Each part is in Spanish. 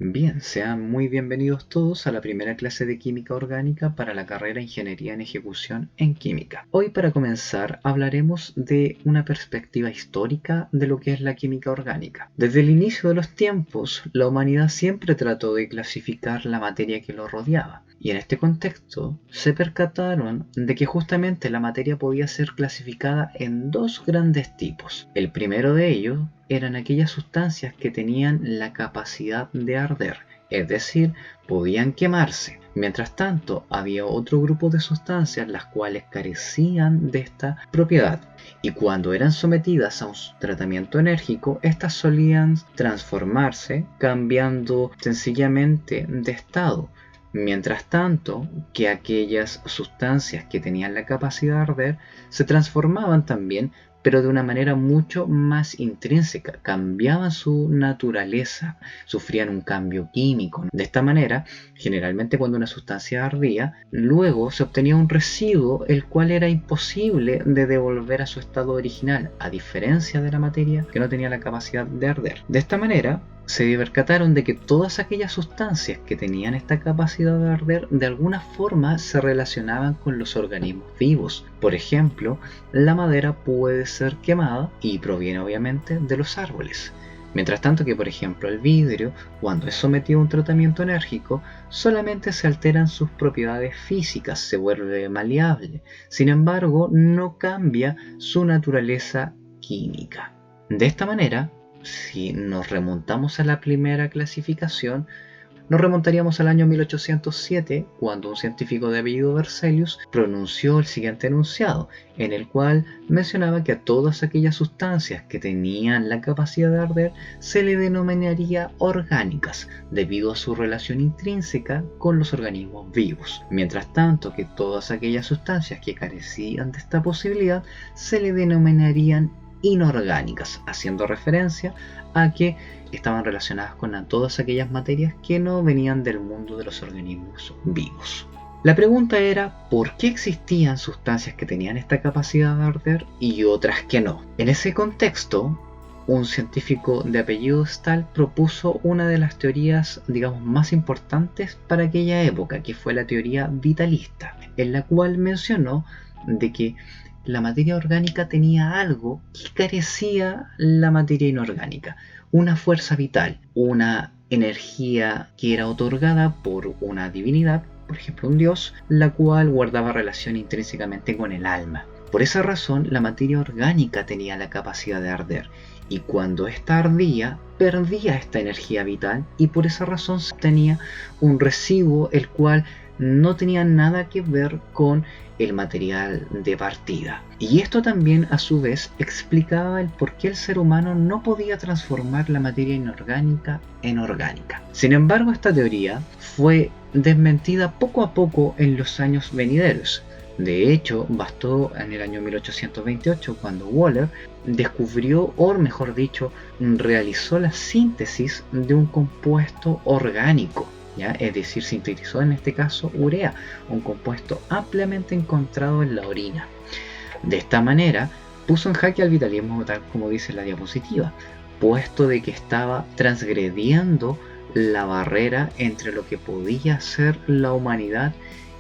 Bien, sean muy bienvenidos todos a la primera clase de Química Orgánica para la carrera Ingeniería en Ejecución en Química. Hoy, para comenzar, hablaremos de una perspectiva histórica de lo que es la química orgánica. Desde el inicio de los tiempos, la humanidad siempre trató de clasificar la materia que lo rodeaba. Y en este contexto, se percataron de que justamente la materia podía ser clasificada en dos grandes tipos. El primero de ellos eran aquellas sustancias que tenían la capacidad de arder, es decir, podían quemarse. Mientras tanto, había otro grupo de sustancias las cuales carecían de esta propiedad, y cuando eran sometidas a un tratamiento enérgico, estas solían transformarse, cambiando sencillamente de estado. Mientras tanto, que aquellas sustancias que tenían la capacidad de arder se transformaban también, pero de una manera mucho más intrínseca, cambiaban su naturaleza, sufrían un cambio químico. De esta manera, generalmente cuando una sustancia ardía, luego se obtenía un residuo el cual era imposible de devolver a su estado original, a diferencia de la materia que no tenía la capacidad de arder. De esta manera, se percataron de que todas aquellas sustancias que tenían esta capacidad de arder de alguna forma se relacionaban con los organismos vivos. Por ejemplo, la madera puede ser quemada y proviene obviamente de los árboles. Mientras tanto que, por ejemplo, el vidrio, cuando es sometido a un tratamiento enérgico, solamente se alteran sus propiedades físicas, se vuelve maleable. Sin embargo, no cambia su naturaleza química. De esta manera, si nos remontamos a la primera clasificación, nos remontaríamos al año 1807, cuando un científico de apellido Berzelius pronunció el siguiente enunciado, en el cual mencionaba que a todas aquellas sustancias que tenían la capacidad de arder se le denominaría orgánicas, debido a su relación intrínseca con los organismos vivos. Mientras tanto, que todas aquellas sustancias que carecían de esta posibilidad se le denominarían inorgánicas, haciendo referencia a que estaban relacionadas con todas aquellas materias que no venían del mundo de los organismos vivos. La pregunta era, ¿por qué existían sustancias que tenían esta capacidad de arder y otras que no? En ese contexto, un científico de apellido Stahl propuso una de las teorías, más importantes para aquella época, que fue la teoría vitalista, en la cual mencionó de que la materia orgánica tenía algo que carecía la materia inorgánica, una fuerza vital, una energía que era otorgada por una divinidad, por ejemplo un dios, la cual guardaba relación intrínsecamente con el alma. Por esa razón, la materia orgánica tenía la capacidad de arder, y cuando ésta ardía, perdía esta energía vital, y por esa razón tenía un residuo el cual no tenía nada que ver con el material de partida. Y esto también a su vez explicaba el por qué el ser humano no podía transformar la materia inorgánica en orgánica. Sin embargo, esta teoría fue desmentida poco a poco en los años venideros. De hecho, bastó en el año 1828 cuando Wöhler descubrió, o mejor dicho, realizó la síntesis de un compuesto orgánico. ¿Ya? Es decir, sintetizó en este caso urea, un compuesto ampliamente encontrado en la orina. De esta manera, puso en jaque al vitalismo, tal como dice la diapositiva, puesto de que estaba transgrediendo la barrera entre lo que podía ser la humanidad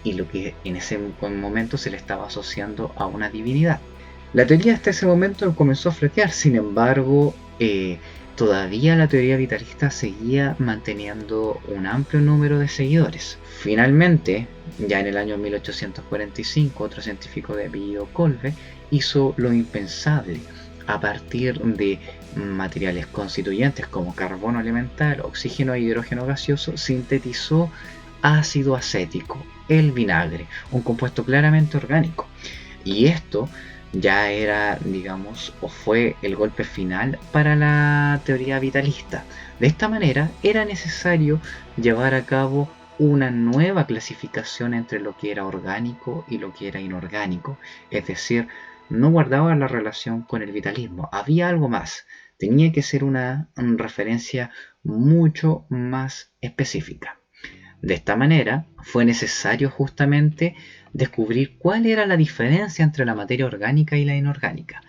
y lo que en ese momento se le estaba asociando a una divinidad. La teoría hasta ese momento comenzó a flaquear, sin embargo, todavía la teoría vitalista seguía manteniendo un amplio número de seguidores. Finalmente, ya en el año 1845, otro científico de apellido Kolbe hizo lo impensable. A partir de materiales constituyentes como carbono elemental, oxígeno e hidrógeno gaseoso, sintetizó ácido acético, el vinagre, un compuesto claramente orgánico. Y esto ya era, o fue el golpe final para la teoría vitalista. De esta manera, era necesario llevar a cabo una nueva clasificación entre lo que era orgánico y lo que era inorgánico. Es decir, no guardaba la relación con el vitalismo. Había algo más. Tenía que ser una referencia mucho más específica. De esta manera, fue necesario justamente descubrir cuál era la diferencia entre la materia orgánica y la inorgánica.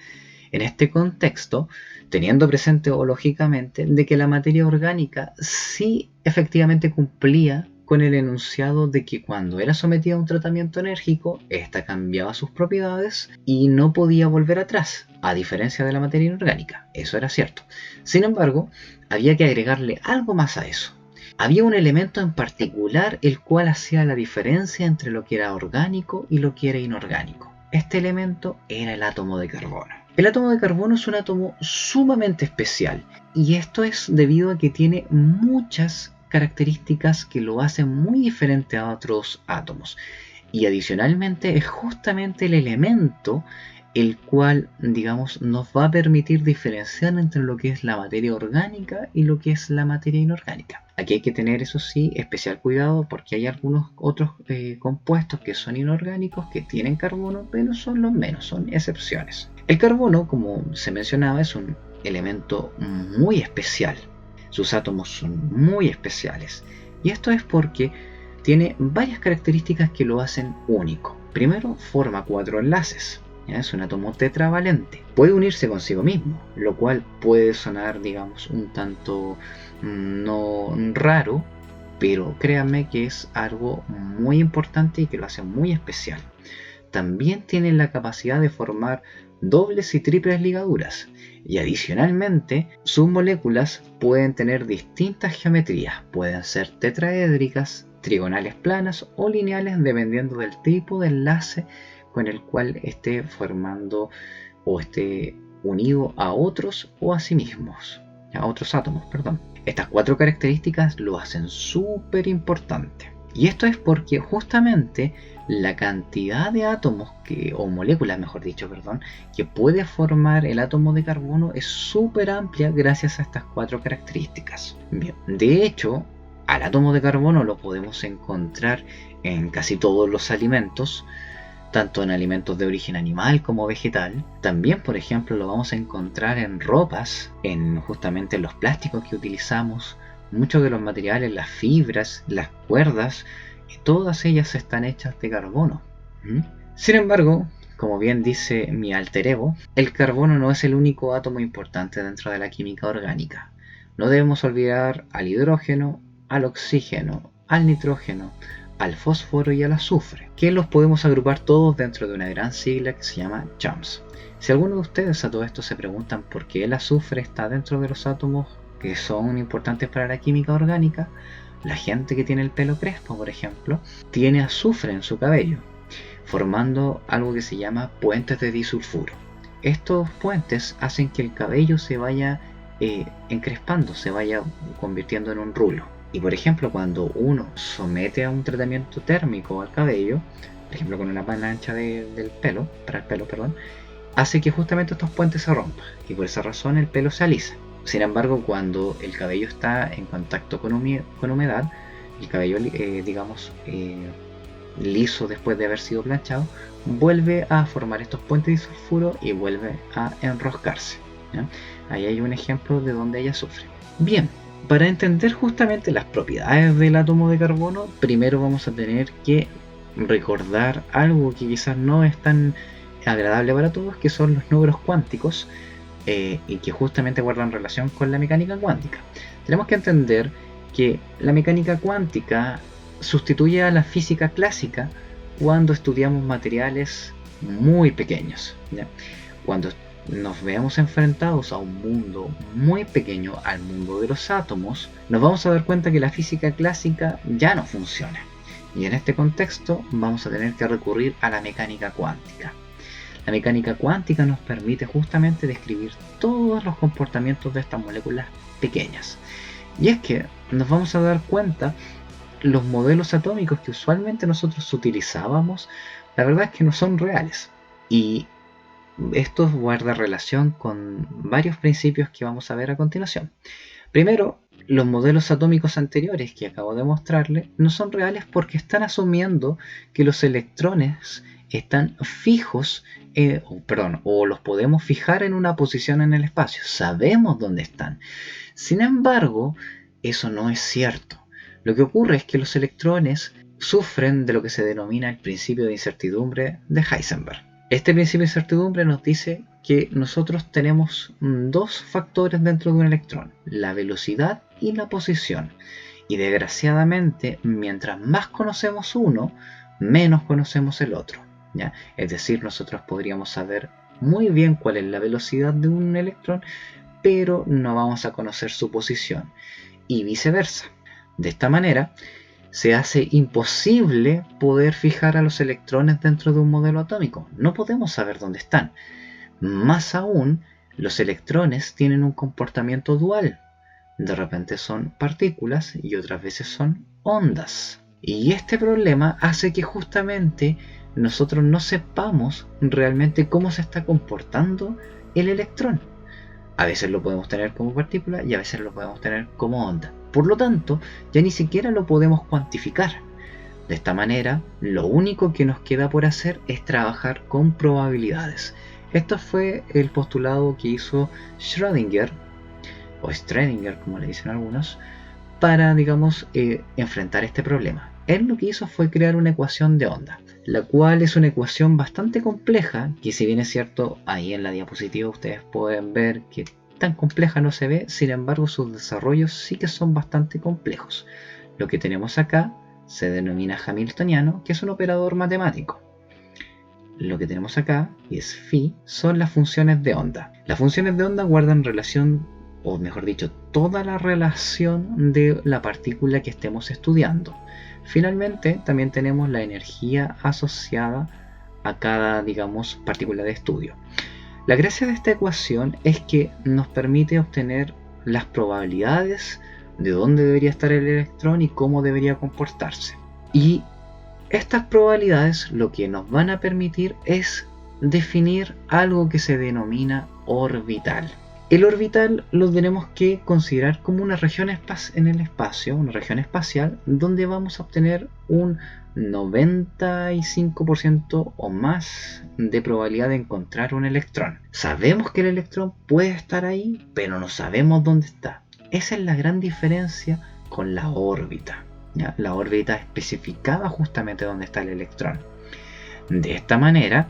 En este contexto, teniendo presente o lógicamente de que la materia orgánica sí efectivamente cumplía con el enunciado de que cuando era sometida a un tratamiento enérgico, ésta cambiaba sus propiedades y no podía volver atrás, a diferencia de la materia inorgánica. Eso era cierto. Sin embargo, había que agregarle algo más a eso. Había un elemento en particular el cual hacía la diferencia entre lo que era orgánico y lo que era inorgánico. Este elemento era el átomo de carbono. El átomo de carbono es un átomo sumamente especial, y esto es debido a que tiene muchas características que lo hacen muy diferente a otros átomos. Y adicionalmente es justamente el elemento el cual, digamos, nos va a permitir diferenciar entre lo que es la materia orgánica y lo que es la materia inorgánica. Aquí hay que tener, eso sí, especial cuidado porque hay algunos otros compuestos que son inorgánicos que tienen carbono, pero son los menos, son excepciones. El carbono, como se mencionaba, es un elemento muy especial. Sus átomos son muy especiales. Y esto es porque tiene varias características que lo hacen único. Primero, forma 4 enlaces. Es un átomo tetravalente. Puede unirse consigo mismo, lo cual puede sonar, digamos, un tanto no raro, pero créanme que es algo muy importante y que lo hace muy especial. También tiene la capacidad de formar dobles y triples ligaduras, y adicionalmente sus moléculas pueden tener distintas geometrías, pueden ser tetraédricas, trigonales planas o lineales dependiendo del tipo de enlace con el cual esté formando o esté unido a otros o a sí mismos, a otros átomos, perdón. Estas 4 características lo hacen súper importante. Y esto es porque justamente la cantidad de átomos o moléculas, mejor dicho, que puede formar el átomo de carbono es súper amplia gracias a estas 4 características. Bien, de hecho, al átomo de carbono lo podemos encontrar en casi todos los alimentos, tanto en alimentos de origen animal como vegetal. También, por ejemplo, lo vamos a encontrar en ropas, en justamente los plásticos que utilizamos, muchos de los materiales, las fibras, las cuerdas, y todas ellas están hechas de carbono. Sin embargo, como bien dice mi alter ego, el carbono no es el único átomo importante dentro de la química orgánica. No debemos olvidar al hidrógeno, al oxígeno, al nitrógeno, al fósforo y al azufre, que los podemos agrupar todos dentro de una gran sigla que se llama CHAMS. Si alguno de ustedes a todo esto se preguntan por qué el azufre está dentro de los átomos que son importantes para la química orgánica, la gente que tiene el pelo crespo, por ejemplo, tiene azufre en su cabello, formando algo que se llama puentes de disulfuro. Estos puentes hacen que el cabello se vaya encrespando, se vaya convirtiendo en un rulo. Y por ejemplo, cuando uno somete a un tratamiento térmico al cabello, por ejemplo con una plancha para el pelo, hace que justamente estos puentes se rompan y por esa razón el pelo se alisa. Sin embargo, cuando el cabello está en contacto con humedad, el cabello, liso después de haber sido planchado, vuelve a formar estos puentes de disulfuro y vuelve a enroscarse, ¿ya? Ahí hay un ejemplo de donde ella sufre. Bien, para entender justamente las propiedades del átomo de carbono, primero vamos a tener que recordar algo que quizás no es tan agradable para todos, que son los números cuánticos, y que justamente guardan relación con la mecánica cuántica. Tenemos que entender que la mecánica cuántica sustituye a la física clásica cuando estudiamos materiales muy pequeños, ¿ya? Cuando nos veamos enfrentados a un mundo muy pequeño, al mundo de los átomos, nos vamos a dar cuenta que la física clásica ya no funciona. Y en este contexto vamos a tener que recurrir a la mecánica cuántica. La mecánica cuántica nos permite justamente describir todos los comportamientos de estas moléculas pequeñas. Y es que nos vamos a dar cuenta los modelos atómicos que usualmente nosotros utilizábamos, la verdad es que no son reales. Y esto guarda relación con varios principios que vamos a ver a continuación. Primero, los modelos atómicos anteriores que acabo de mostrarles no son reales porque están asumiendo que los electrones están fijos, o los podemos fijar en una posición en el espacio. Sabemos dónde están. Sin embargo, eso no es cierto. Lo que ocurre es que los electrones sufren de lo que se denomina el principio de incertidumbre de Heisenberg. Este principio de incertidumbre nos dice que nosotros tenemos dos factores dentro de un electrón, la velocidad y la posición. Y desgraciadamente, mientras más conocemos uno, menos conocemos el otro, ¿ya? Es decir, nosotros podríamos saber muy bien cuál es la velocidad de un electrón, pero no vamos a conocer su posición, y viceversa. De esta manera, se hace imposible poder fijar a los electrones dentro de un modelo atómico. No podemos saber dónde están. Más aún, los electrones tienen un comportamiento dual. De repente son partículas y otras veces son ondas. Y este problema hace que justamente nosotros no sepamos realmente cómo se está comportando el electrón. A veces lo podemos tener como partícula y a veces lo podemos tener como onda. Por lo tanto, ya ni siquiera lo podemos cuantificar. De esta manera, lo único que nos queda por hacer es trabajar con probabilidades. Esto fue el postulado que hizo Schrödinger, o Schrödinger como le dicen algunos, para, digamos, enfrentar este problema. Él lo que hizo fue crear una ecuación de onda, la cual es una ecuación bastante compleja, que si bien es cierto, ahí en la diapositiva ustedes pueden ver que tan compleja no se ve, sin embargo sus desarrollos sí que son bastante complejos. Lo que tenemos acá se denomina hamiltoniano, que es un operador matemático. Lo que tenemos acá, que es phi, son las funciones de onda. Las funciones de onda guardan relación, o mejor dicho, toda la relación de la partícula que estemos estudiando. Finalmente, también tenemos la energía asociada a cada, digamos, partícula de estudio. La gracia de esta ecuación es que nos permite obtener las probabilidades de dónde debería estar el electrón y cómo debería comportarse. Y estas probabilidades lo que nos van a permitir es definir algo que se denomina orbital. El orbital lo tenemos que considerar como una región en el espacio, una región espacial, donde vamos a obtener un 95% o más de probabilidad de encontrar un electrón. Sabemos que el electrón puede estar ahí, pero no sabemos dónde está. Esa es la gran diferencia con la órbita, ¿ya? La órbita especificaba justamente dónde está el electrón. De esta manera,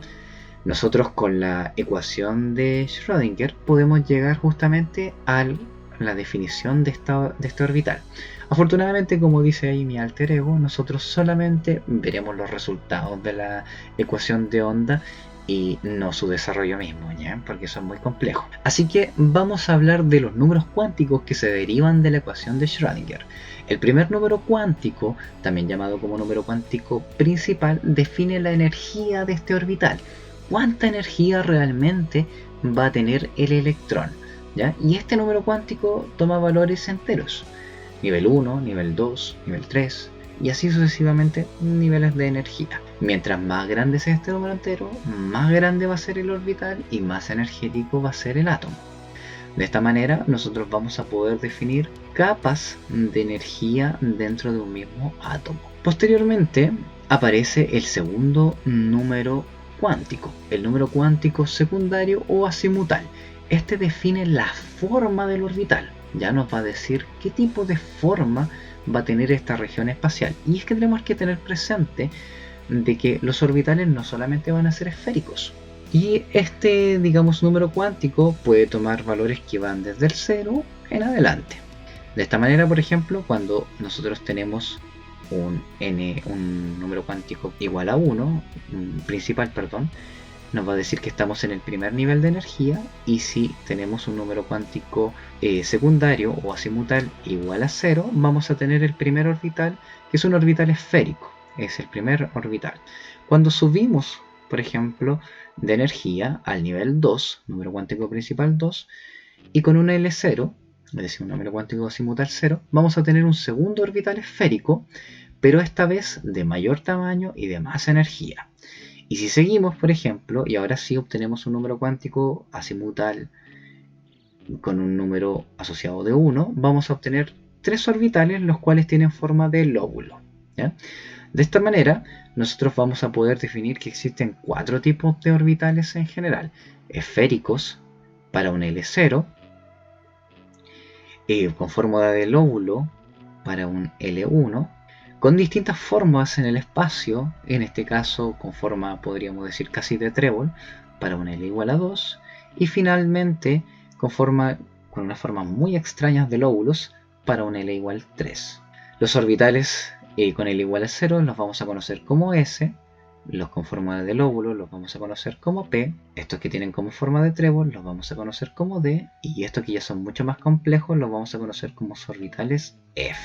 nosotros con la ecuación de Schrödinger podemos llegar justamente a la definición de este orbital. Afortunadamente, como dice ahí mi alter ego, nosotros solamente veremos los resultados de la ecuación de onda y no su desarrollo mismo, ¿ya? Porque son muy complejos. Así que vamos a hablar de los números cuánticos que se derivan de la ecuación de Schrödinger. El primer número cuántico, también llamado como número cuántico principal, define la energía de este orbital. ¿Cuánta energía realmente va a tener el electrón? ¿Ya? Y este número cuántico toma valores enteros. Nivel 1, nivel 2, nivel 3 y así sucesivamente niveles de energía. Mientras más grande sea este número entero, más grande va a ser el orbital y más energético va a ser el átomo. De esta manera nosotros vamos a poder definir capas de energía dentro de un mismo átomo. Posteriormente aparece el segundo número cuántico, el número cuántico secundario o azimutal. Este define la forma del orbital. Ya nos va a decir qué tipo de forma va a tener esta región espacial. Y es que tenemos que tener presente de que los orbitales no solamente van a ser esféricos. Y este, digamos, número cuántico puede tomar valores que van desde el 0 en adelante. De esta manera, por ejemplo, cuando nosotros tenemos un número cuántico igual a 1, principal, perdón, nos va a decir que estamos en el primer nivel de energía, y si tenemos un número cuántico secundario o azimutal igual a 0, vamos a tener el primer orbital, que es un orbital esférico, es el primer orbital. Cuando subimos, por ejemplo, de energía al nivel 2, número cuántico principal 2, y con un L0, es decir, un número cuántico azimutal 0, vamos a tener un segundo orbital esférico, pero esta vez de mayor tamaño y de más energía. Y si seguimos, por ejemplo, y ahora sí obtenemos un número cuántico azimutal con un número asociado de 1, vamos a obtener 3 orbitales, los cuales tienen forma de lóbulo, ¿ya? De esta manera, nosotros vamos a poder definir que existen 4 tipos de orbitales en general: esféricos para un L0, con forma de lóbulo para un L1, con distintas formas en el espacio, en este caso con forma, podríamos decir, casi de trébol, para un L igual a 2, y finalmente con una forma muy extraña de lóbulos para un L igual 3. Los orbitales con L igual a 0 los vamos a conocer como S, los con forma de lóbulo los vamos a conocer como P, estos que tienen como forma de trébol los vamos a conocer como D, y estos que ya son mucho más complejos los vamos a conocer como orbitales F.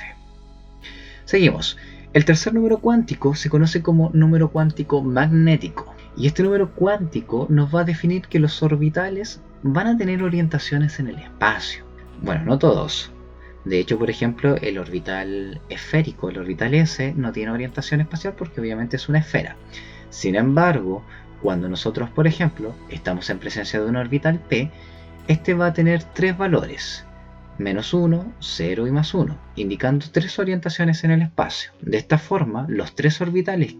Seguimos. El tercer número cuántico se conoce como número cuántico magnético, y este número cuántico nos va a definir que los orbitales van a tener orientaciones en el espacio. Bueno, no todos. De hecho, por ejemplo, el orbital esférico, el orbital S, no tiene orientación espacial porque obviamente es una esfera. Sin embargo, cuando nosotros, por ejemplo, estamos en presencia de un orbital P, este va a tener tres valores: -1, 0 y +1, indicando tres orientaciones en el espacio. De esta forma, los tres orbitales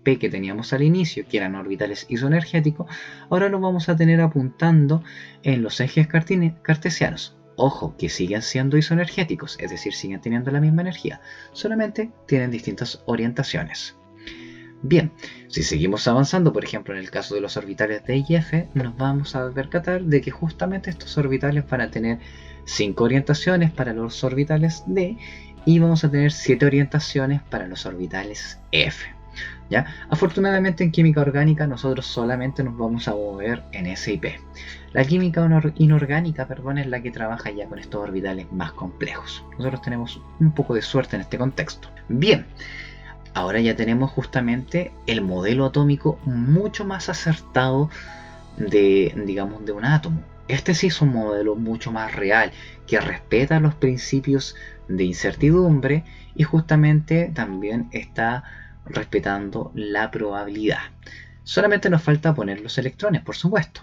P que teníamos al inicio, que eran orbitales isoenergéticos, ahora los vamos a tener apuntando en los ejes cartesianos. Ojo, que siguen siendo isoenergéticos, es decir, siguen teniendo la misma energía, solamente tienen distintas orientaciones. Bien, si seguimos avanzando, por ejemplo en el caso de los orbitales D y F, nos vamos a percatar de que justamente estos orbitales van a tener 5 orientaciones para los orbitales D y vamos a tener 7 orientaciones para los orbitales F. ¿Ya? Afortunadamente en química orgánica nosotros solamente nos vamos a mover en S y P. La química inorgánica, es la que trabaja ya con estos orbitales más complejos. Nosotros tenemos un poco de suerte en este contexto. Bien, ahora ya tenemos justamente el modelo atómico mucho más acertado de un átomo. Este sí es un modelo mucho más real, que respeta los principios de incertidumbre y justamente también está respetando la probabilidad. Solamente nos falta poner los electrones, por supuesto.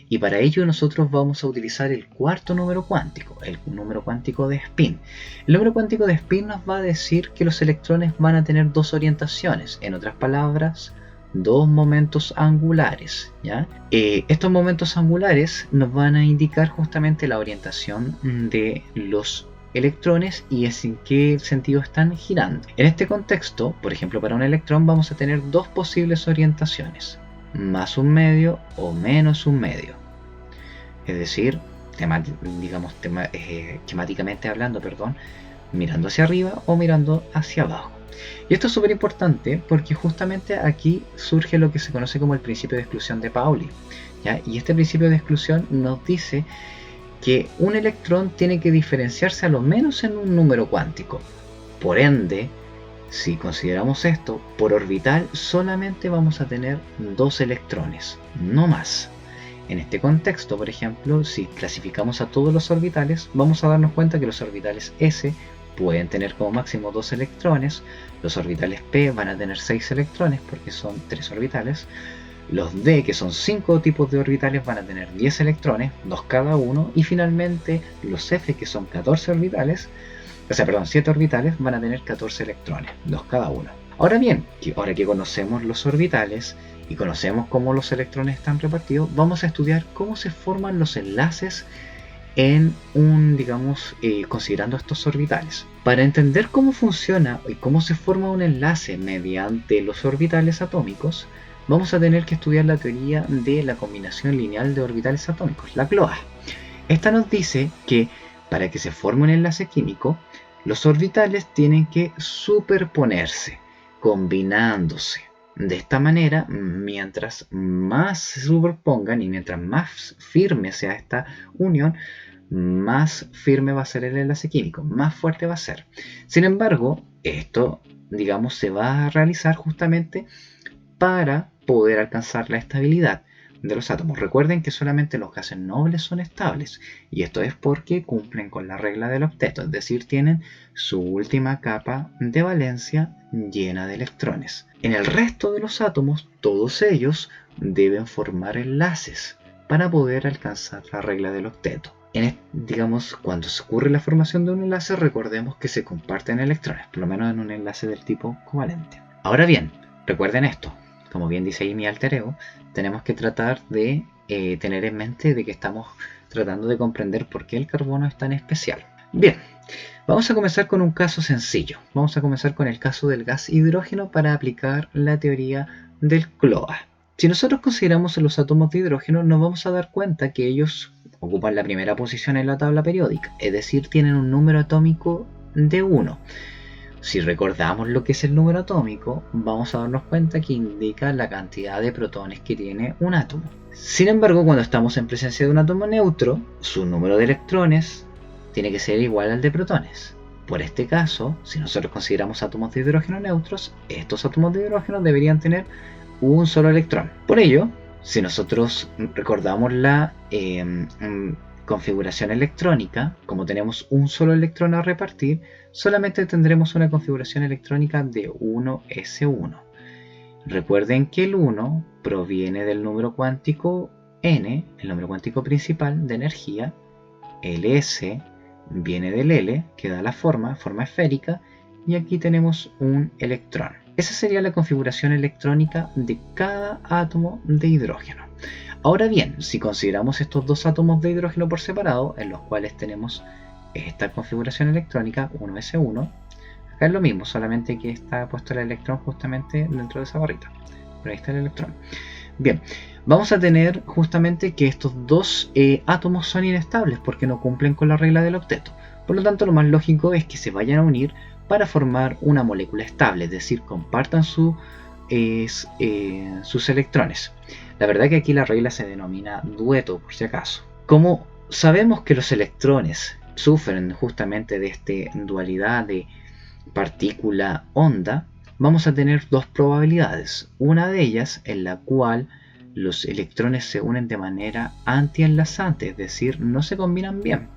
Y para ello nosotros vamos a utilizar el cuarto número cuántico, el número cuántico de spin. El número cuántico de spin nos va a decir que los electrones van a tener dos orientaciones, en otras palabras, dos momentos angulares, ¿ya? Estos momentos angulares nos van a indicar justamente la orientación de los electrones y es en qué sentido están girando. En este contexto, por ejemplo, para un electrón vamos a tener dos posibles orientaciones: más un medio o menos un medio. Es decir, temáticamente hablando, mirando hacia arriba o mirando hacia abajo. Y esto es súper importante porque justamente aquí surge lo que se conoce como el principio de exclusión de Pauli, ¿ya? Y este principio de exclusión nos dice que un electrón tiene que diferenciarse a lo menos en un número cuántico. Por ende, si consideramos esto, por orbital solamente vamos a tener dos electrones, no más. En este contexto, por ejemplo, si clasificamos a todos los orbitales, vamos a darnos cuenta que los orbitales S pueden tener como máximo 2 electrones, los orbitales P van a tener 6 electrones porque son 3 orbitales, los D, que son 5 tipos de orbitales, van a tener 10 electrones, 2 cada uno, y finalmente los F, que son 14 orbitales, 7 orbitales, van a tener 14 electrones, 2 cada uno. Ahora bien, ahora que conocemos los orbitales y conocemos cómo los electrones están repartidos, vamos a estudiar cómo se forman los enlaces en considerando estos orbitales. Para entender cómo funciona y cómo se forma un enlace mediante los orbitales atómicos, vamos a tener que estudiar la teoría de la combinación lineal de orbitales atómicos, la CLOA. Esta nos dice que para que se forme un enlace químico, los orbitales tienen que superponerse, combinándose. De esta manera, mientras más se superpongan y mientras más firme sea esta unión, más firme va a ser el enlace químico, más fuerte va a ser. Sin embargo, esto, se va a realizar justamente para poder alcanzar la estabilidad de los átomos. Recuerden que solamente los gases nobles son estables, y esto es porque cumplen con la regla del octeto, es decir, tienen su última capa de valencia llena de electrones. En el resto de los átomos, todos ellos deben formar enlaces para poder alcanzar la regla del octeto. Cuando se ocurre la formación de un enlace, recordemos que se comparten electrones, por lo menos en un enlace del tipo covalente. Ahora bien, recuerden esto, como bien dice ahí mi alter ego, tenemos que tratar de tener en mente de que estamos tratando de comprender por qué el carbono es tan especial. Bien, vamos a comenzar con un caso sencillo. Vamos a comenzar con el caso del gas hidrógeno para aplicar la teoría del CLOA. Si nosotros consideramos los átomos de hidrógeno, nos vamos a dar cuenta que ellos ocupan la primera posición en la tabla periódica, es decir, tienen un número atómico de 1. Si recordamos lo que es el número atómico, vamos a darnos cuenta que indica la cantidad de protones que tiene un átomo. Sin embargo, cuando estamos en presencia de un átomo neutro, su número de electrones tiene que ser igual al de protones. Por este caso, si nosotros consideramos átomos de hidrógeno neutros, estos átomos de hidrógeno deberían tener un solo electrón. Por ello, si nosotros recordamos la configuración electrónica, como tenemos un solo electrón a repartir, solamente tendremos una configuración electrónica de 1s1. Recuerden que el 1 proviene del número cuántico n, el número cuántico principal de energía. El s viene del L, que da la forma esférica, y aquí tenemos un electrón. Esa sería la configuración electrónica de cada átomo de hidrógeno. Ahora bien, si consideramos estos dos átomos de hidrógeno por separado, en los cuales tenemos esta configuración electrónica, 1s1, acá es lo mismo, solamente que está puesto el electrón justamente dentro de esa barrita. Pero ahí está el electrón. Bien, vamos a tener justamente que estos dos átomos son inestables porque no cumplen con la regla del octeto. Por lo tanto, lo más lógico es que se vayan a unir para formar una molécula estable, es decir, compartan sus electrones. La verdad que aquí la regla se denomina dueto, por si acaso. Como sabemos que los electrones sufren justamente de esta dualidad de partícula-onda, vamos a tener dos probabilidades. Una de ellas en la cual los electrones se unen de manera antienlazante, es decir, no se combinan bien,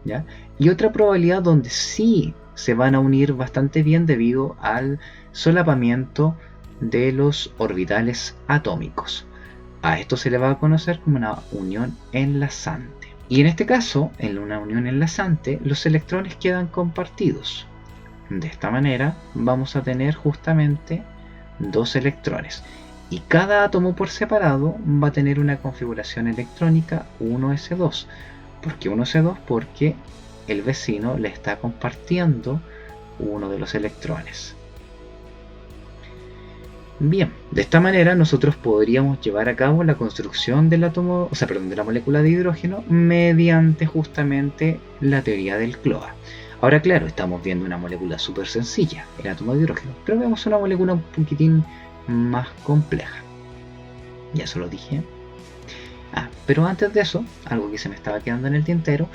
¿ya? Y otra probabilidad donde sí se van a unir bastante bien debido al solapamiento de los orbitales atómicos. A esto se le va a conocer como una unión enlazante. Y en este caso, en una unión enlazante, los electrones quedan compartidos. De esta manera vamos a tener justamente dos electrones. Y cada átomo por separado va a tener una configuración electrónica 1s2. ¿Por qué 1s2? Porque el vecino le está compartiendo uno de los electrones. Bien, de esta manera nosotros podríamos llevar a cabo la construcción del átomo, de la molécula de hidrógeno mediante justamente la teoría del CLOA. Ahora claro, estamos viendo una molécula súper sencilla, el átomo de hidrógeno, pero vemos una molécula un poquitín más compleja. Ya se lo dije. Pero antes de eso, algo que se me estaba quedando en el tintero,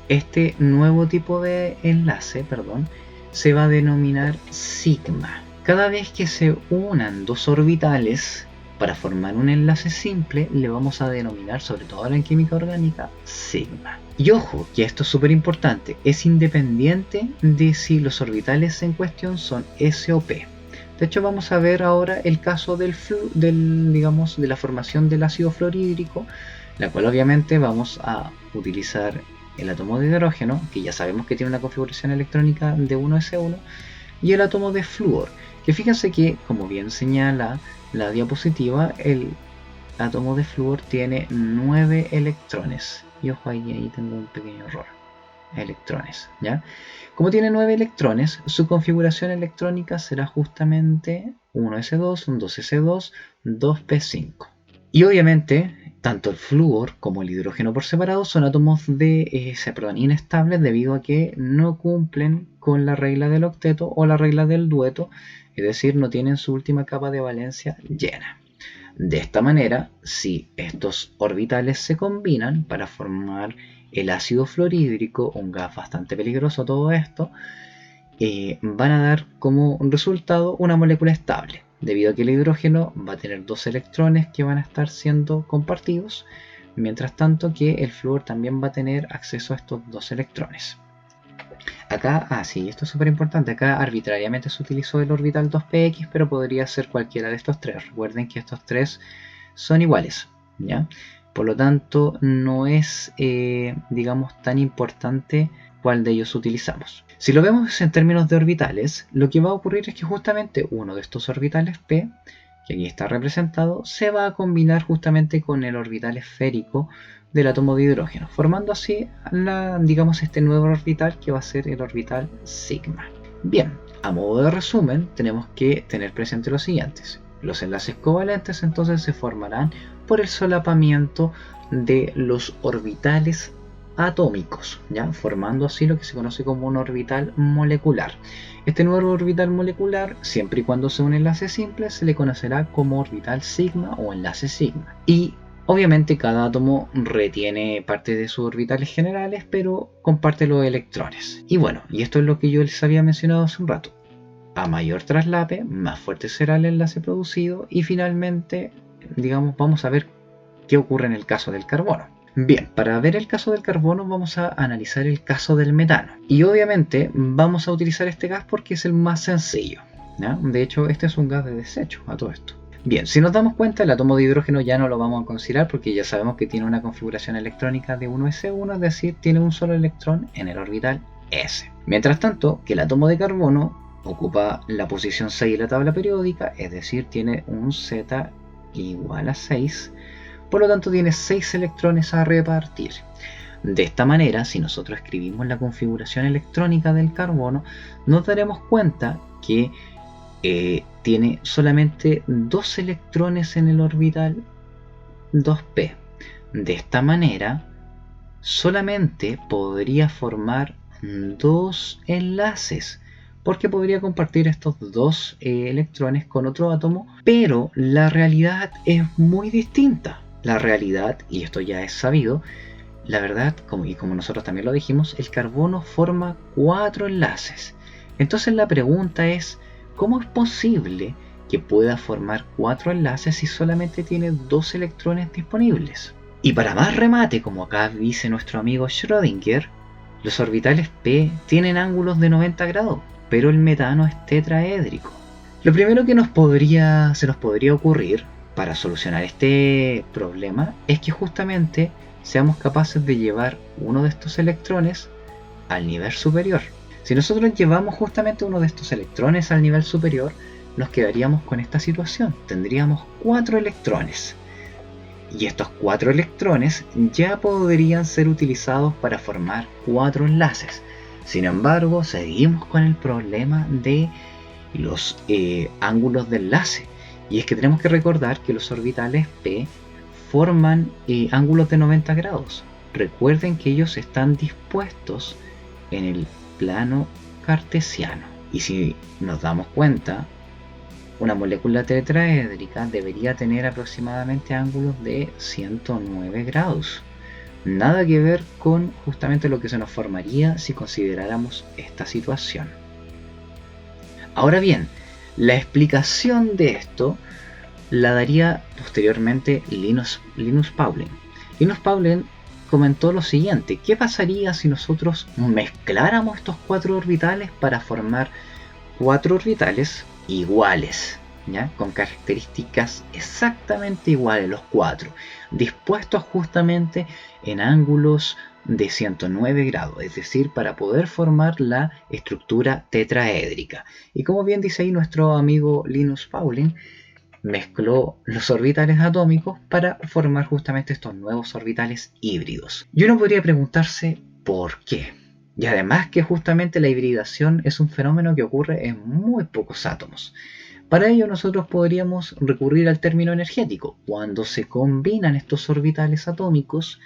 este nuevo tipo de enlace, se va a denominar sigma. Cada vez que se unan dos orbitales para formar un enlace simple, le vamos a denominar, sobre todo en química orgánica, sigma. Y ojo, que esto es súper importante, es independiente de si los orbitales en cuestión son S o P. De hecho, vamos a ver ahora el caso de la formación del ácido fluorhídrico, la cual obviamente vamos a utilizar el átomo de hidrógeno, que ya sabemos que tiene una configuración electrónica de 1s1, y el átomo de flúor, que fíjense que, como bien señala la diapositiva, el átomo de flúor tiene 9 electrones. Y ojo, ahí tengo un pequeño error. Electrones, ¿ya? Como tiene 9 electrones, su configuración electrónica será justamente 1s2, un 2s2, 2p5. Y obviamente, tanto el flúor como el hidrógeno por separado son átomos inestables debido a que no cumplen con la regla del octeto o la regla del dueto, es decir, no tienen su última capa de valencia llena. De esta manera, si estos orbitales se combinan para formar el ácido fluorhídrico, un gas bastante peligroso todo esto, van a dar como resultado una molécula estable, debido a que el hidrógeno va a tener dos electrones que van a estar siendo compartidos, mientras tanto que el flúor también va a tener acceso a estos dos electrones. Acá, sí, esto es súper importante, acá arbitrariamente se utilizó el orbital 2px, pero podría ser cualquiera de estos tres. Recuerden que estos tres son iguales, ¿ya? Por lo tanto, no es, tan importante cuál de ellos utilizamos. Si lo vemos en términos de orbitales, lo que va a ocurrir es que justamente uno de estos orbitales p, que aquí está representado, se va a combinar justamente con el orbital esférico del átomo de hidrógeno, formando así este nuevo orbital que va a ser el orbital sigma. Bien, a modo de resumen, tenemos que tener presente los siguientes. Los enlaces covalentes entonces se formarán por el solapamiento de los orbitales atómicos, ¿ya? Formando así lo que se conoce como un orbital molecular. Este nuevo orbital molecular, siempre y cuando sea un enlace simple, se le conocerá como orbital sigma o enlace sigma. Y obviamente cada átomo retiene parte de sus orbitales generales, pero comparte los electrones. Y bueno, y esto es lo que yo les había mencionado hace un rato. A mayor traslape, más fuerte será el enlace producido y finalmente, digamos, vamos a ver qué ocurre en el caso del carbono. Bien, para ver el caso del carbono vamos a analizar el caso del metano. Y obviamente vamos a utilizar este gas porque es el más sencillo, ¿ya? De hecho, este es un gas de desecho a todo esto. Bien, si nos damos cuenta, el átomo de hidrógeno ya no lo vamos a considerar porque ya sabemos que tiene una configuración electrónica de 1s1, es decir, tiene un solo electrón en el orbital s. Mientras tanto, que el átomo de carbono ocupa la posición 6 de la tabla periódica, es decir, tiene un Z igual a 6, por lo tanto tiene 6 electrones a repartir. De esta manera, si nosotros escribimos la configuración electrónica del carbono, nos daremos cuenta que tiene solamente 2 electrones en el orbital 2p. De esta manera, solamente podría formar 2 enlaces, porque podría compartir estos 2 electrones con otro átomo, pero la realidad es muy distinta. La realidad, y esto ya es sabido, la verdad, como nosotros también lo dijimos, el carbono forma 4 enlaces. Entonces la pregunta es, ¿cómo es posible que pueda formar 4 enlaces si solamente tiene 2 electrones disponibles? Y para más remate, como acá dice nuestro amigo Schrödinger, los orbitales p tienen ángulos de 90 grados, pero el metano es tetraédrico. Lo primero que se nos podría ocurrir para solucionar este problema es que justamente seamos capaces de llevar uno de estos electrones al nivel superior. Si nosotros llevamos justamente uno de estos electrones al nivel superior, nos quedaríamos con esta situación. Tendríamos 4 electrones. Y estos 4 electrones ya podrían ser utilizados para formar 4 enlaces. Sin embargo, seguimos con el problema de los ángulos de enlace. Y es que tenemos que recordar que los orbitales p forman ángulos de 90 grados. Recuerden que ellos están dispuestos en el plano cartesiano. Y si nos damos cuenta, una molécula tetraédrica debería tener aproximadamente ángulos de 109 grados. Nada que ver con justamente lo que se nos formaría si consideráramos esta situación. Ahora bien, la explicación de esto la daría posteriormente Linus Pauling. Linus Pauling comentó lo siguiente: ¿qué pasaría si nosotros mezcláramos estos 4 orbitales para formar 4 orbitales iguales, ¿ya? Con características exactamente iguales, los 4, dispuestos justamente en ángulos de 109 grados, es decir, para poder formar la estructura tetraédrica? Y como bien dice ahí nuestro amigo Linus Pauling, mezcló los orbitales atómicos para formar justamente estos nuevos orbitales híbridos. Y uno podría preguntarse ¿por qué? Y además que justamente la hibridación es un fenómeno que ocurre en muy pocos átomos. Para ello nosotros podríamos recurrir al término energético. Cuando se combinan estos orbitales atómicos,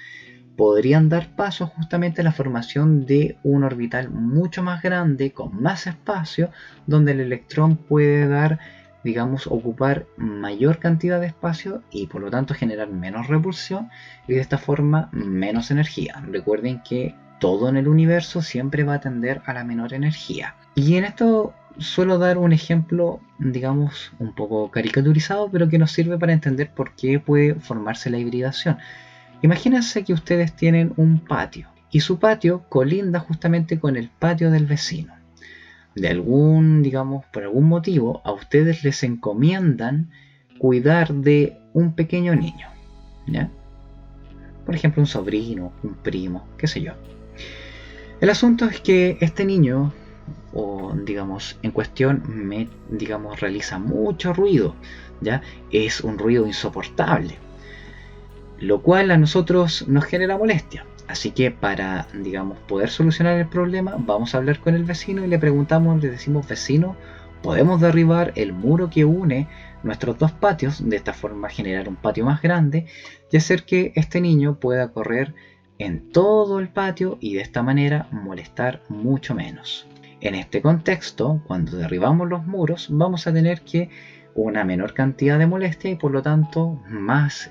podrían dar paso justamente a la formación de un orbital mucho más grande, con más espacio, donde el electrón puede ocupar mayor cantidad de espacio y por lo tanto generar menos repulsión y de esta forma menos energía. Recuerden que todo en el universo siempre va a tender a la menor energía. Y en esto suelo dar un ejemplo, un poco caricaturizado, pero que nos sirve para entender por qué puede formarse la hibridación. Imagínense que ustedes tienen un patio y su patio colinda justamente con el patio del vecino. Por algún motivo, a ustedes les encomiendan cuidar de un pequeño niño, ¿ya? Por ejemplo, un sobrino, un primo, qué sé yo. El asunto es que este niño, en cuestión, realiza mucho ruido, ¿ya? Es un ruido insoportable, lo cual a nosotros nos genera molestia. Así que para, poder solucionar el problema, vamos a hablar con el vecino y le decimos: vecino, Podemos derribar el muro que une nuestros dos patios, de esta forma generar un patio más grande y hacer que este niño pueda correr en todo el patio y de esta manera molestar mucho menos. En este contexto, cuando derribamos los muros, vamos a tener que una menor cantidad de molestia y por lo tanto más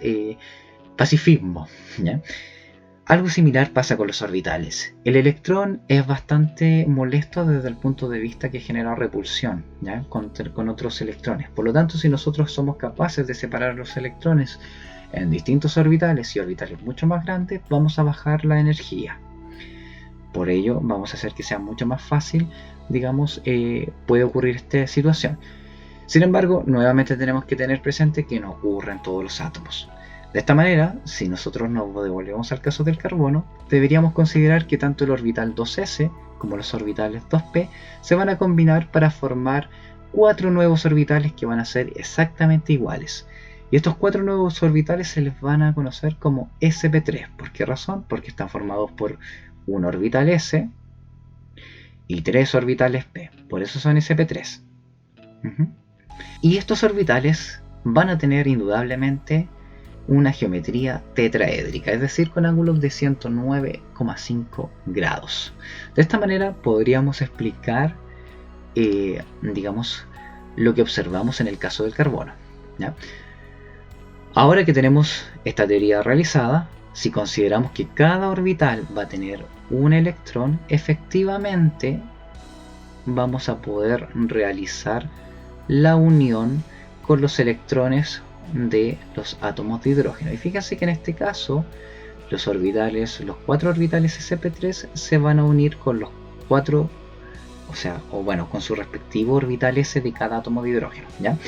pacifismo, ¿ya? Algo similar pasa con los orbitales. El electrón es bastante molesto desde el punto de vista que genera repulsión, ¿ya? Con otros electrones. Por lo tanto, si nosotros somos capaces de separar los electrones en distintos orbitales y orbitales mucho más grandes, vamos a bajar la energía. Por ello, vamos a hacer que sea mucho más fácil, digamos, puede ocurrir esta situación. Sin embargo, nuevamente tenemos que tener presente que no ocurre en todos los átomos. De esta manera, si nosotros nos devolvemos al caso del carbono, deberíamos considerar que tanto el orbital 2s como los orbitales 2p se van a combinar para formar 4 nuevos orbitales que van a ser exactamente iguales. Y estos 4 nuevos orbitales se les van a conocer como sp3. ¿Por qué razón? Porque están formados por un orbital s y 3 orbitales p. Por eso son sp3. Y estos orbitales van a tener indudablemente una geometría tetraédrica, es decir, con ángulos de 109,5 grados. De esta manera podríamos explicar, digamos, lo que observamos en el caso del carbono, ¿ya? Ahora que tenemos esta teoría realizada, si consideramos que cada orbital va a tener un electrón, efectivamente vamos a poder realizar la unión con los electrones de los átomos de hidrógeno. Y fíjense que en este caso los 4 orbitales sp3 se van a unir con los 4, con su respectivo orbital s de cada átomo de hidrógeno, ¿ya?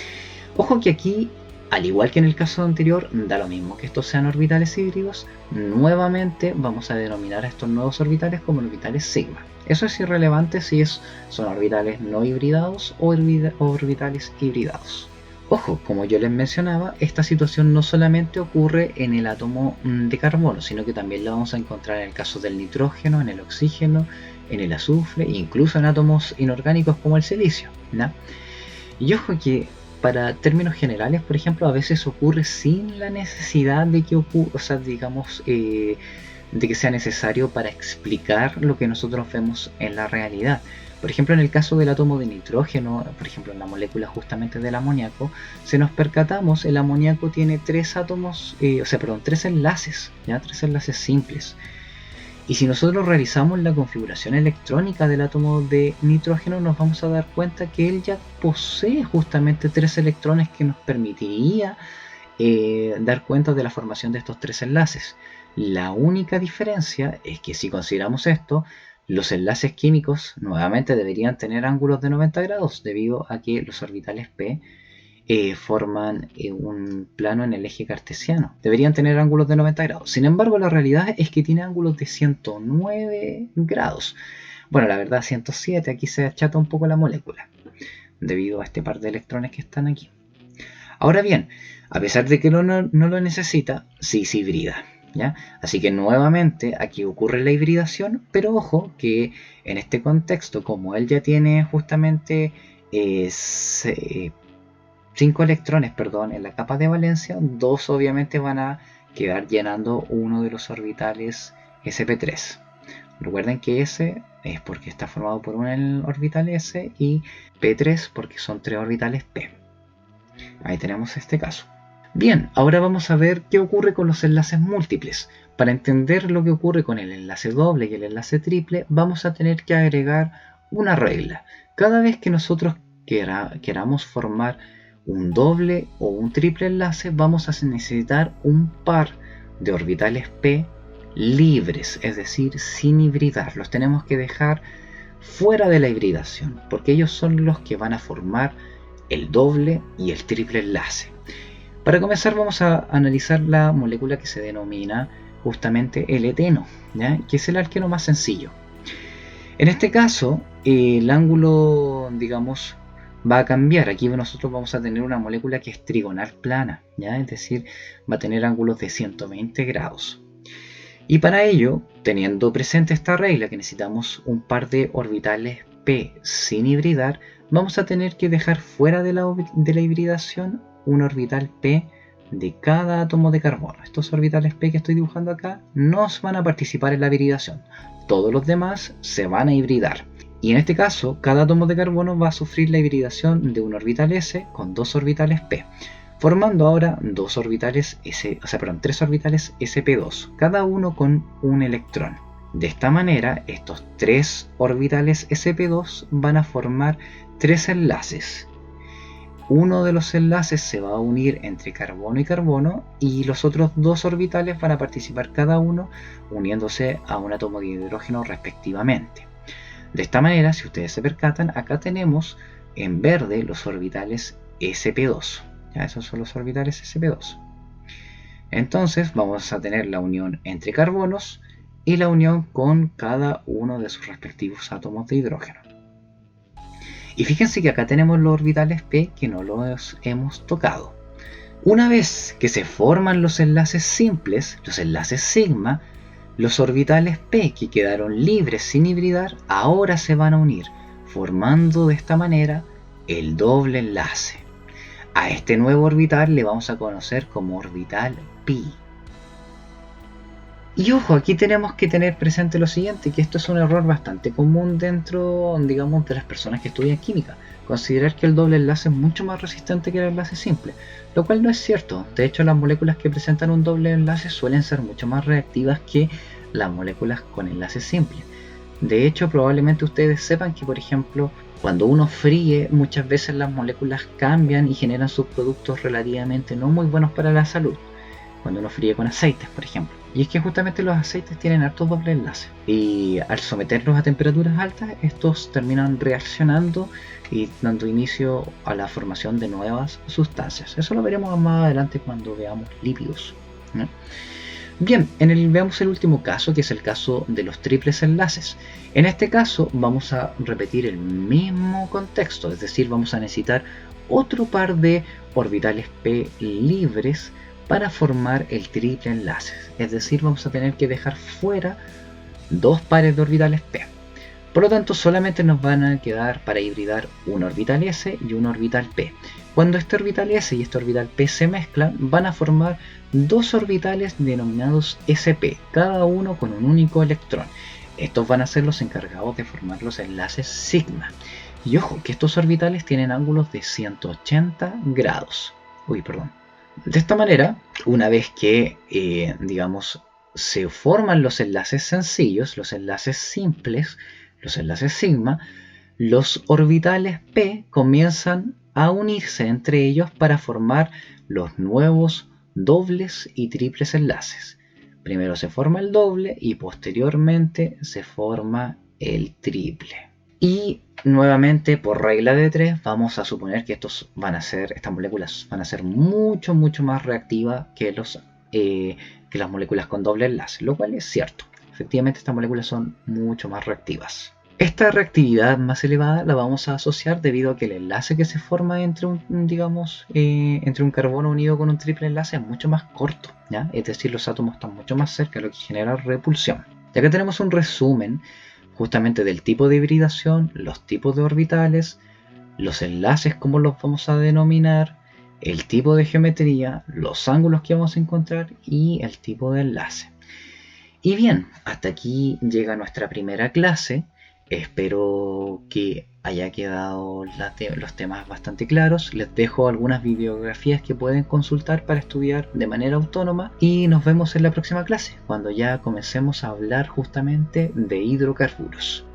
Ojo que aquí, al igual que en el caso anterior, da lo mismo que estos sean orbitales híbridos, nuevamente vamos a denominar a estos nuevos orbitales como orbitales sigma. Eso es irrelevante si son orbitales no hibridados o orbitales hibridados. Ojo, como yo les mencionaba, esta situación no solamente ocurre en el átomo de carbono, sino que también la vamos a encontrar en el caso del nitrógeno, en el oxígeno, en el azufre e incluso en átomos inorgánicos como el silicio, ¿no? Y ojo que para términos generales, por ejemplo, a veces ocurre sin la necesidad de que ocurra, de que sea necesario para explicar lo que nosotros vemos en la realidad. Por ejemplo, en el caso del átomo de nitrógeno, por ejemplo en la molécula justamente del amoníaco, si nos percatamos, el amoníaco tiene 3 enlaces, ¿ya? 3 enlaces simples. Y si nosotros realizamos la configuración electrónica del átomo de nitrógeno, nos vamos a dar cuenta que él ya posee justamente 3 electrones que nos permitiría dar cuenta de la formación de estos 3 enlaces. La única diferencia es que si consideramos esto, los enlaces químicos nuevamente deberían tener ángulos de 90 grados debido a que los orbitales p forman un plano en el eje cartesiano. Deberían tener ángulos de 90 grados. Sin embargo, la realidad es que tiene ángulos de 109 grados. Bueno, la verdad 107, aquí se achata un poco la molécula debido a este par de electrones que están aquí. Ahora bien, a pesar de que no lo necesita, sí se hibrida, ¿ya? Así que nuevamente aquí ocurre la hibridación, pero ojo que en este contexto, como él ya tiene justamente 5 electrones en la capa de valencia, 2 obviamente van a quedar llenando uno de los orbitales sp3. Recuerden que S es porque está formado por un orbital S y P3 porque son 3 orbitales P. Ahí tenemos este caso. Bien, ahora vamos a ver qué ocurre con los enlaces múltiples. Para entender lo que ocurre con el enlace doble y el enlace triple, vamos a tener que agregar una regla. Cada vez que nosotros queramos formar un doble o un triple enlace, vamos a necesitar un par de orbitales P libres, es decir, sin hibridar. Los tenemos que dejar fuera de la hibridación, porque ellos son los que van a formar el doble y el triple enlace. Para comenzar vamos a analizar la molécula que se denomina justamente el eteno, ¿ya? Que es el alqueno más sencillo. En este caso, el ángulo, digamos, va a cambiar. Aquí nosotros vamos a tener una molécula que es trigonal plana, ¿ya? Es decir, va a tener ángulos de 120 grados. Y para ello, teniendo presente esta regla que necesitamos un par de orbitales P sin hibridar, vamos a tener que dejar fuera de la hibridación un orbital p de cada átomo de carbono. Estos orbitales p que estoy dibujando acá no van a participar en la hibridación. Todos los demás se van a hibridar. Y en este caso, cada átomo de carbono va a sufrir la hibridación de un orbital s con dos orbitales p, formando ahora tres orbitales sp2, cada uno con un electrón. De esta manera, estos tres orbitales sp2 van a formar tres enlaces. Uno de los enlaces se va a unir entre carbono y carbono y los otros dos orbitales van a participar cada uno uniéndose a un átomo de hidrógeno respectivamente. De esta manera, si ustedes se percatan, acá tenemos en verde los orbitales sp2. Ya, esos son los orbitales sp2. Entonces vamos a tener la unión entre carbonos y la unión con cada uno de sus respectivos átomos de hidrógeno. Y fíjense que acá tenemos los orbitales p que no los hemos tocado. Una vez que se forman los enlaces simples, los enlaces sigma, los orbitales p que quedaron libres sin hibridar ahora se van a unir, formando de esta manera el doble enlace. A este nuevo orbital le vamos a conocer como orbital pi. Y ojo, aquí tenemos que tener presente lo siguiente, que esto es un error bastante común dentro, digamos, de las personas que estudian química. Considerar que el doble enlace es mucho más resistente que el enlace simple, lo cual no es cierto. De hecho, las moléculas que presentan un doble enlace suelen ser mucho más reactivas que las moléculas con enlace simple. De hecho, probablemente ustedes sepan que, por ejemplo, cuando uno fríe, muchas veces las moléculas cambian y generan subproductos relativamente no muy buenos para la salud. Cuando uno fríe con aceites, por ejemplo. Y es que justamente los aceites tienen hartos doble enlaces. Y al someterlos a temperaturas altas, estos terminan reaccionando y dando inicio a la formación de nuevas sustancias. Eso lo veremos más adelante cuando veamos lípidos, ¿no? Bien, veamos el último caso, que es el caso de los triples enlaces. En este caso vamos a repetir el mismo contexto, es decir, vamos a necesitar otro par de orbitales p libres para formar el triple enlace. Es decir, vamos a tener que dejar fuera dos pares de orbitales p. Por lo tanto, solamente nos van a quedar para hibridar un orbital s y un orbital p. Cuando este orbital s y este orbital p se mezclan, van a formar dos orbitales denominados sp, cada uno con un único electrón. Estos van a ser los encargados de formar los enlaces sigma. Y ojo, que estos orbitales tienen ángulos de 180 grados. De esta manera, una vez que, digamos, se forman los enlaces sencillos, los enlaces simples, los enlaces sigma, los orbitales p comienzan a unirse entre ellos para formar los nuevos dobles y triples enlaces. Primero se forma el doble y posteriormente se forma el triple. Y nuevamente, por regla de 3, vamos a suponer que estas moléculas van a ser mucho más reactivas que las moléculas con doble enlace, lo cual es cierto. Efectivamente, estas moléculas son mucho más reactivas. Esta reactividad más elevada la vamos a asociar debido a que el enlace que se forma entre un carbono unido con un triple enlace es mucho más corto, ¿ya? Es decir, los átomos están mucho más cerca, lo que genera repulsión. Y acá tenemos un resumen justamente del tipo de hibridación, los tipos de orbitales, los enlaces, como los vamos a denominar, el tipo de geometría, los ángulos que vamos a encontrar y el tipo de enlace. Y bien, hasta aquí llega nuestra primera clase. Espero que haya quedado los temas bastante claros. Les dejo algunas bibliografías que pueden consultar para estudiar de manera autónoma y nos vemos en la próxima clase, cuando ya comencemos a hablar justamente de hidrocarburos.